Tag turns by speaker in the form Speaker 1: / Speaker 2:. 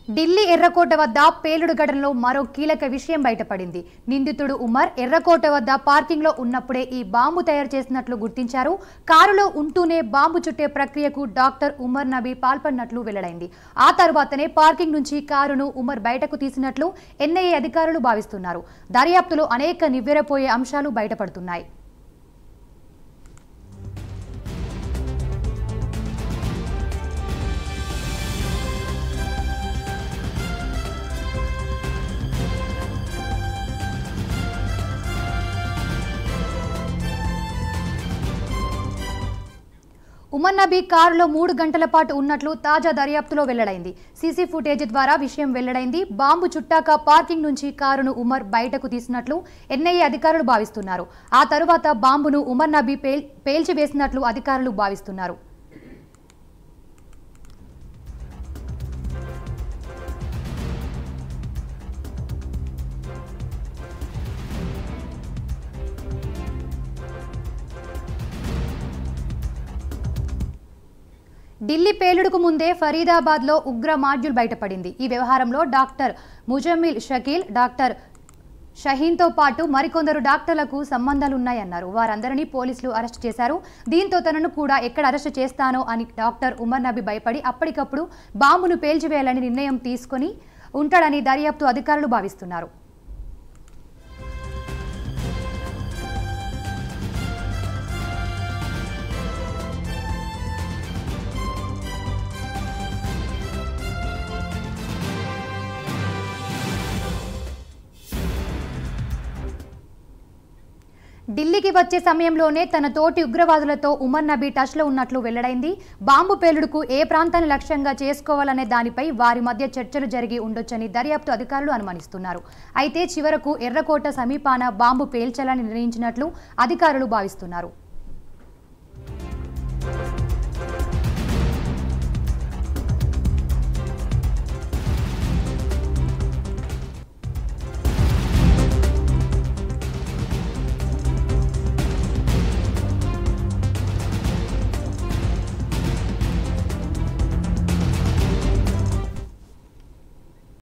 Speaker 1: ఢిల్లీ ఎర్రకోట వద్ద పేలుడు ఘటనలో మరో కీలక విషయం బయటపడింది. నిందితుడు ఉమర్ ఎర్రకోట వద్ద పార్కింగ్ లో ఉన్నప్పుడే ఈ బాంబు తయారు చేసినట్లు గుర్తించారు. కారులో ఉంటూనే బాంబు చుట్టే ప్రక్రియకు డాక్టర్ ఉమర్ నబీ పాల్పడినట్లు వెల్లడైంది. ఆ తర్వాతనే పార్కింగ్ నుంచి కారును ఉమర్ బయటకు తీసినట్లు ఎన్ఐఏ అధికారులు భావిస్తున్నారు. దర్యాప్తులో అనేక నివ్వెరపోయే అంశాలు బయటపడుతున్నాయి. ఉమర్ నబీ కారులో 3 గంటల పాటు ఉన్నట్లు తాజా దర్యాప్తులో వెల్లడైంది. సీసీ ఫుటేజ్ ద్వారా విషయం వెల్లడైంది. బాంబు చుట్టాక పార్కింగ్ నుంచి కారును ఉమర్ బయటకు తీసినట్లు ఎన్ఐఏ అధికారులు భావిస్తున్నారు. ఆ తరువాత బాంబును ఉమర్ నబీ పేల్చివేసినట్లు అధికారులు భావిస్తున్నారు. ఢిల్లీ పేలుడుకు ముందే ఫరీదాబాద్లో ఉగ్ర మాడ్యూల్ బయటపడింది. ఈ వ్యవహారంలో డాక్టర్ ముజమ్మిల్ షకీల్, డాక్టర్ షహీన్తో పాటు మరికొందరు డాక్టర్లకు సంబంధాలున్నాయన్నారు. వారందరినీ పోలీసులు అరెస్టు చేశారు. దీంతో తనను కూడా ఎక్కడ అరెస్టు చేస్తానో అని డాక్టర్ ఉమర్ నబీ భయపడి అప్పటికప్పుడు బాంబును పేల్చివేయాలని నిర్ణయం తీసుకొని ఉంటాడని దర్యాప్తు అధికారులు భావిస్తున్నారు. ఢిల్లీకి వచ్చే సమయంలోనే తన తోటి ఉగ్రవాదులతో ఉమర్ నబీ టచ్లో ఉన్నట్లు వెల్లడైంది. బాంబు పేలుడుకు ఏ ప్రాంతాన్ని లక్ష్యంగా చేసుకోవాలనే దానిపై వారి మధ్య చర్చలు జరిగి ఉండొచ్చని దర్యాప్తు అధికారులు అనుమానిస్తున్నారు. అయితే చివరకు ఎర్రకోట సమీపాన బాంబు పేల్చాలని నిర్ణయించినట్లు అధికారులు భావిస్తున్నారు.